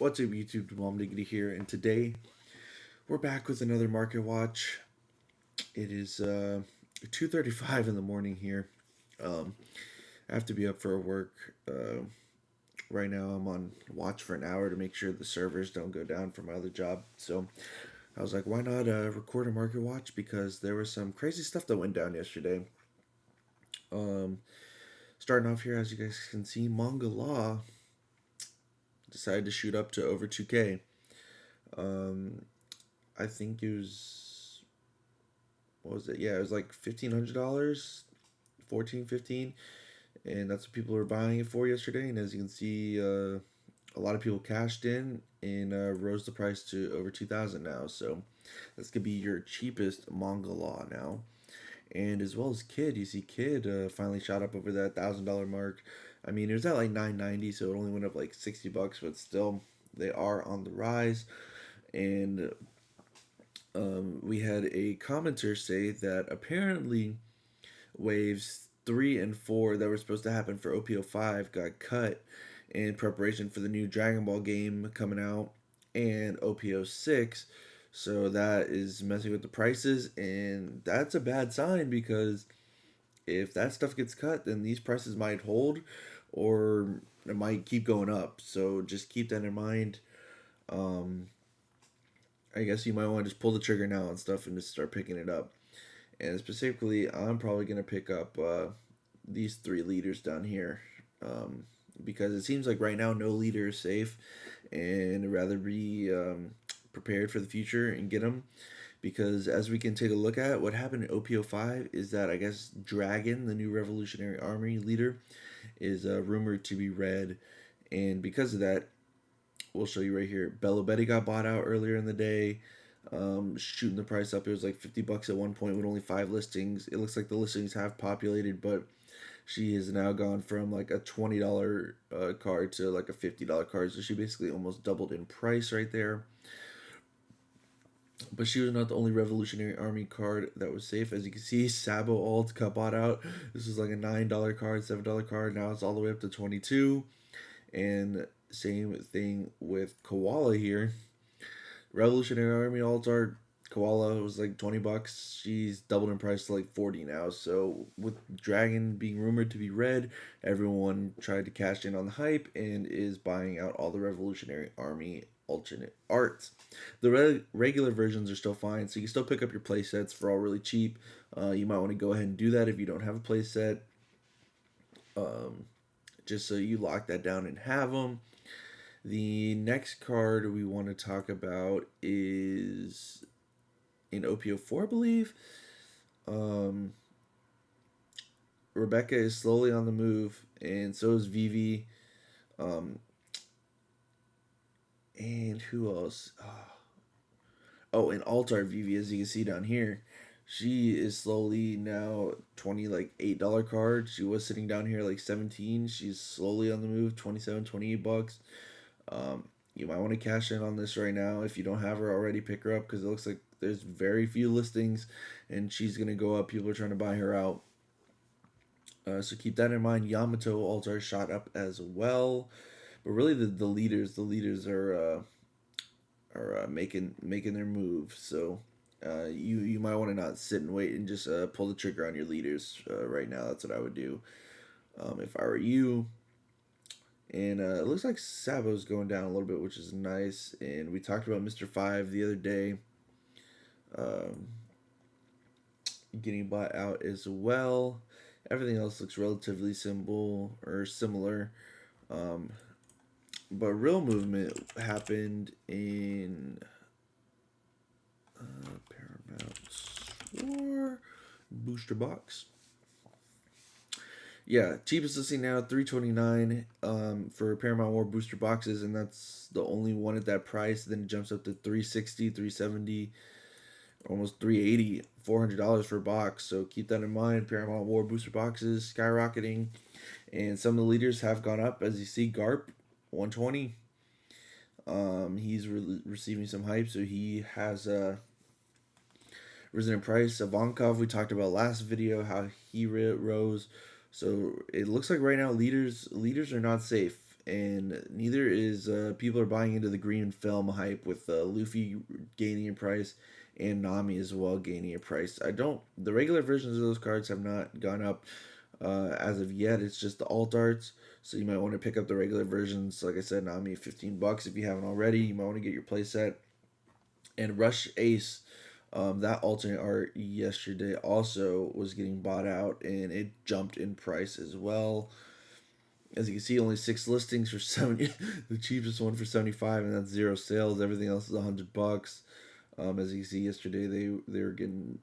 What's up, YouTube? Mom Diggity here, and today we're back with another market watch. It is 2:35 in the morning here. Um, I have to be up for work. Right now, I'm on watch for an hour to make sure the servers don't go down for my other job. So I was like, why not record a market watch? Because there was some crazy stuff that went down yesterday. Um, Starting off here, as you guys can see, Manga Law decided to shoot up to over 2K. Um, I think it was, what was it? Yeah, it was like $1,500, 14, 15, and that's what people were buying it for yesterday. And as you can see, a lot of people cashed in and rose the price to over 2,000 now. So that's gonna be your cheapest manga law now. And as well as Kid, you see Kid finally shot up over that $1,000 mark. I mean, it was at like 990, so it only went up like $60, but still, they are on the rise. And we had a commenter say that apparently waves 3 and 4 that were supposed to happen for OP05 got cut in preparation for the new Dragon Ball game coming out and OP06. So that is messing with the prices, and that's a bad sign because if that stuff gets cut, then these prices might hold or it might keep going up. So just keep that in mind. Um, I guess you might want to just pull the trigger now and stuff and just start picking it up. And specifically, I'm probably going to pick up these 3 leaders down here because it seems like right now no leader is safe, and I'd rather be prepared for the future and get them. Because as we can take a look at, what happened in OP05 is that I guess Dragon, the new Revolutionary Army leader, is rumored to be red. And because of that, we'll show you right here. Bello Betty got bought out earlier in the day, shooting the price up. It was like $50 at one point with only 5 listings. It looks like the listings have populated, but she has now gone from like a $20 card to like a $50 card. So she basically almost doubled in price right there. But she was not the only Revolutionary Army card that was safe. As you can see, Sabo Alt got bought out. This was like a $9 card, $7 card. Now it's all the way up to 22. And same thing with Koala here. Revolutionary Army Altar Koala was like $20. She's doubled in price to like 40 now. So with Dragon being rumored to be red, everyone tried to cash in on the hype and is buying out all the Revolutionary Army alternate arts. The regular versions are still fine, so you can still pick up your playsets for all really cheap. You might want to go ahead and do that if you don't have a playset, just so you lock that down and have them. The next card we want to talk about is in OP04, I believe. Rebecca is slowly on the move, and so is Vivi. And who else? Oh, and Altar Vivi, as you can see down here. She is slowly now 20 like $8 card. She was sitting down here like 17. She's slowly on the move, 27, $28. You might want to cash in on this right now. If you don't have her already, pick her up because it looks like there's very few listings and she's going to go up. People are trying to buy her out. So keep that in mind. Yamato Altar shot up as well. But really the leaders are making their move. So you might want to not sit and wait and just pull the trigger on your leaders right now. That's what I would do if I were you. And it looks like Sabo's going down a little bit, which is nice. And we talked about Mr. 5 the other day. Getting bought out as well. Everything else looks relatively simple or similar. But real movement happened in Paramount 4 booster box. Yeah, cheapest listing now, $329 for Paramount War booster boxes, and that's the only one at that price. Then it jumps up to $360, $370, almost $380, $400 for a box. So keep that in mind. Paramount War booster boxes skyrocketing, and some of the leaders have gone up. As you see, Garp, 120. He's receiving some hype, so he has risen in price. Ivankov, we talked about last video how he rose. So it looks like right now leaders are not safe. and neither is people are buying into the green film hype with Luffy gaining in price and Nami as well gaining in price. I don't. The regular versions of those cards have not gone up as of yet. It's just the alt arts, so you might want to pick up the regular versions. Like I said, Nami $15 if you haven't already. You might want to get your playset. And Rush Ace, that alternate art yesterday also was getting bought out, and it jumped in price as well. As you can see, only 6 listings for 70. The cheapest one for 75, and that's 0 sales. Everything else is $100. As you can see, yesterday they were getting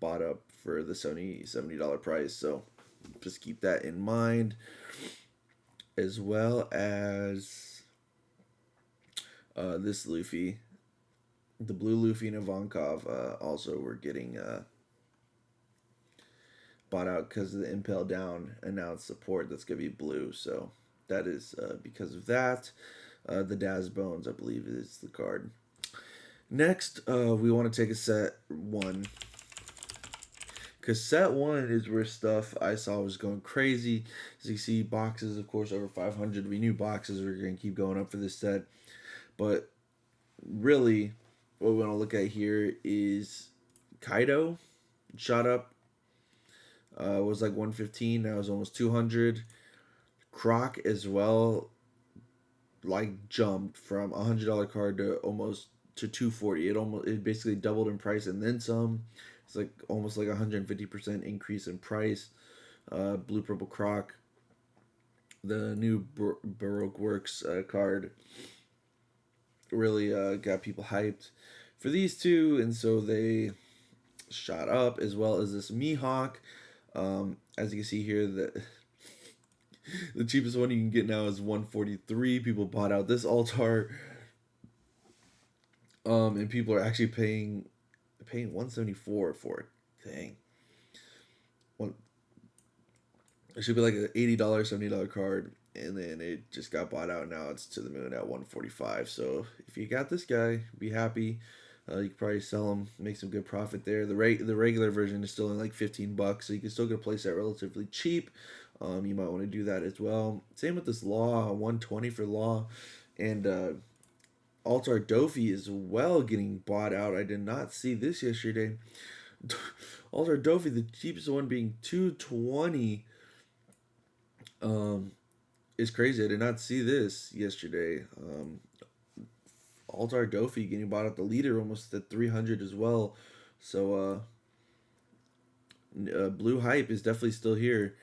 bought up for the $70 price. So just keep that in mind, as well as this Luffy, the blue Luffy and Ivankov also were getting bought out because of the Impel Down announced support that's going to be blue. So that is because of that. The Daz Bones, I believe, is the card. Next, we want to take a set 1. Because set 1 is where stuff I saw was going crazy. As you see, boxes, of course, over 500. We knew boxes were going to keep going up for this set. But really, what we want to look at here is Kaido shot up. Was like 115. Now it's almost 200. Croc as well, like jumped from $100 card to almost to 240. It basically doubled in price and then some. It's like almost like 150% increase in price. Blue Purple Croc, the new Baroque Works card, really got people hyped for these two, and so they shot up, as well as this Mihawk. As you can see here, the cheapest one you can get now is 143. People bought out this altar, and people are actually paying 174 for it. Dang. It should be like an $80, $70 card, and then it just got bought out. Now it's to the moon at 145. So if you got this guy, be happy. You could probably sell them, make some good profit there. The regular version is still only like $15, so you can still get a playset relatively cheap. You might want to do that as well. Same with this Law, 120 for Law, and Altar Dofi as well getting bought out. I did not see this yesterday. Altar Dofi, the cheapest one being 220, is crazy. I did not see this yesterday. Altar Dofi getting bought out, the leader almost at 300 as well. So blue hype is definitely still here,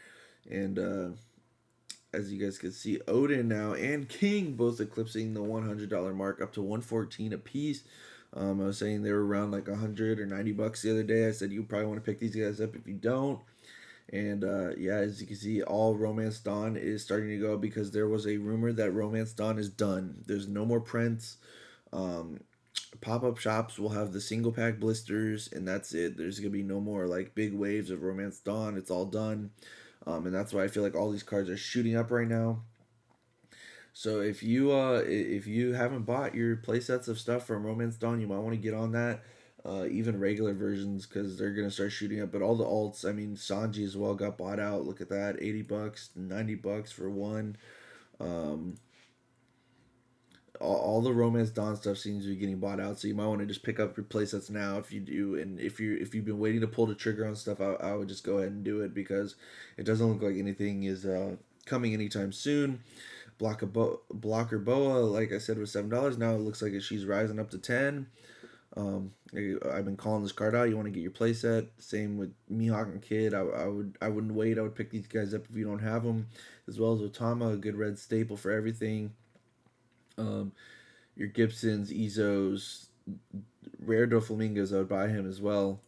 and as you guys can see, Odin now and King both eclipsing the $100 mark, up to 114 a piece. I was saying they were around like 100 or 90 bucks the other day. I said you probably want to pick these guys up if you don't. And yeah, as you can see, all Romance Dawn is starting to go, because there was a rumor that Romance Dawn is done. There's no more prints. Pop-up shops will have the single pack blisters, and that's it. There's gonna be no more like big waves of Romance Dawn. It's all done. And that's why I feel like all these cards are shooting up right now. So if you haven't bought your playsets of stuff from Romance Dawn, you might want to get on that. Even regular versions, because they're gonna start shooting up. But all the alts, I mean, Sanji as well got bought out. Look at that, $80, $90 for one. All the Romance Dawn stuff seems to be getting bought out, so you might want to just pick up your playsets now if you do. And if you've been waiting to pull the trigger on stuff, I would just go ahead and do it, because it doesn't look like anything is coming anytime soon. Blocker Boa, like I said, was $7. Now it looks like she's rising up to 10. I've been calling this card out. You want to get your playset. Same with Mihawk and Kid. I wouldn't wait. I would pick these guys up if you don't have them, as well as Otama, a good red staple for everything. Your Gibsons, Izos, rare Doflamingos, I would buy him as well.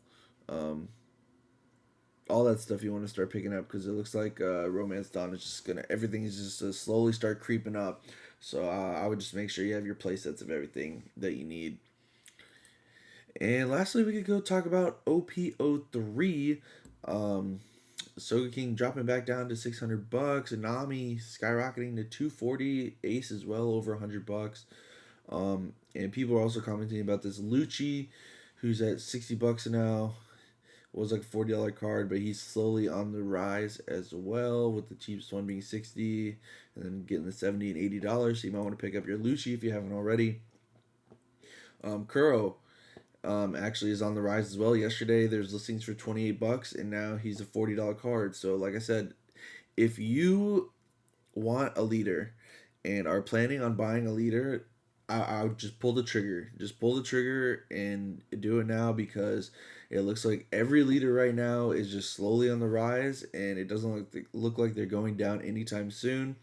All that stuff you want to start picking up, because it looks like Romance Dawn is just everything is just slowly start creeping up. So I would just make sure you have your playsets of everything that you need. And lastly, we could go talk about OP03. Soga King dropping back down to $600. Anami skyrocketing to 240. Ace as well, over $100. And people are also commenting about this Lucci, who's at $60 now. was like a $40 card, but he's slowly on the rise as well, with the cheapest one being 60 and then getting the 70 and $80. So you might want to pick up your Lucci if you haven't already. Kuro actually is on the rise as well. Yesterday there's listings for $28, and now he's a $40 card. So like I said, if you want a leader and are planning on buying a leader, I would just pull the trigger. Just pull the trigger and do it now, because it looks like every leader right now is just slowly on the rise, and it doesn't look like they're going down anytime soon.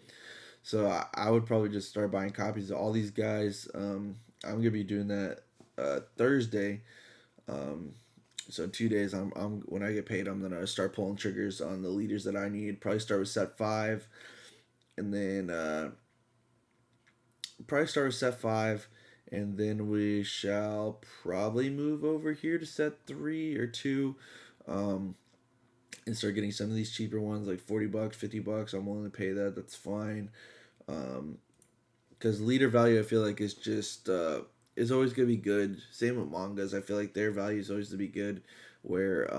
So I would probably just start buying copies of all these guys. I'm gonna be doing that Thursday. So in 2 days, I'm when I get paid, I'm gonna start pulling triggers on the leaders that I need. Probably start with set 5, and then probably start with set 5, and then we shall probably move over here to set 3 or 2, and start getting some of these cheaper ones like $40, $50. I'm willing to pay that. That's fine. Because leader value, I feel like, is just is always gonna be good. Same with mangas. I feel like their value is always to be good, where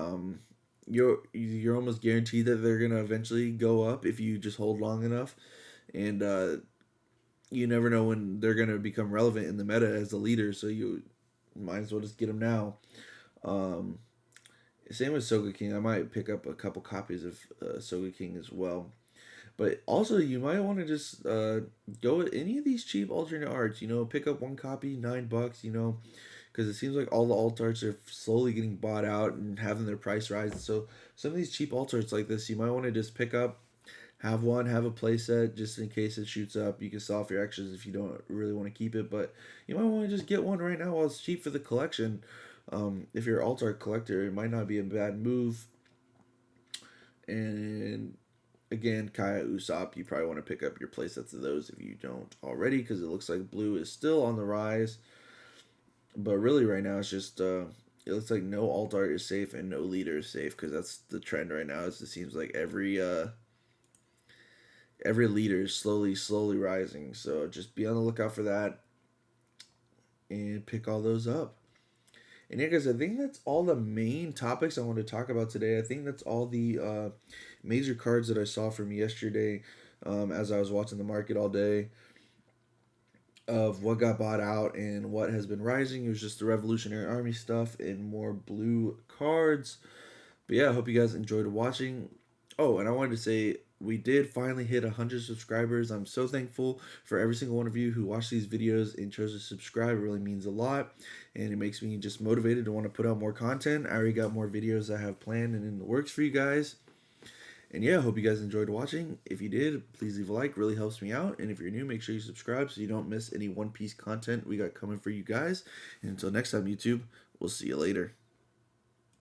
you're almost guaranteed that they're gonna eventually go up if you just hold long enough, and you never know when they're gonna become relevant in the meta as a leader. So you might as well just get them now. Same with Soga King. I might pick up a couple copies of Soga King as well. But also, you might want to just go with any of these cheap alternate arts. Pick up one copy, $9. Because it seems like all the alt arts are slowly getting bought out and having their price rise. So some of these cheap alt arts like this, you might want to just pick up, have one, have a playset just in case it shoots up. You can sell off your extras if you don't really want to keep it. But you might want to just get one right now while it's cheap for the collection. If you're an alt art collector, it might not be a bad move. And again, Kaya Usopp, you probably want to pick up your playsets of those if you don't already, because it looks like blue is still on the rise. But really, right now, it's just it looks like no alt art is safe and no leader is safe, because that's the trend right now. It seems like every leader is slowly rising. So just be on the lookout for that and pick all those up. And yeah, guys, I think that's all the main topics I want to talk about today. I think that's all the major cards that I saw from yesterday as I was watching the market all day, of what got bought out and what has been rising. It was just the Revolutionary Army stuff and more blue cards. But yeah, I hope you guys enjoyed watching. Oh, and I wanted to say, we did finally hit 100 subscribers. I'm so thankful for every single one of you who watch these videos and chose to subscribe. It really means a lot, and it makes me just motivated to want to put out more content. I already got more videos I have planned and in the works for you guys. And yeah, I hope you guys enjoyed watching. If you did, please leave a like. Really helps me out. And if you're new, make sure you subscribe so you don't miss any One Piece content we got coming for you guys. And until next time, YouTube, we'll see you later.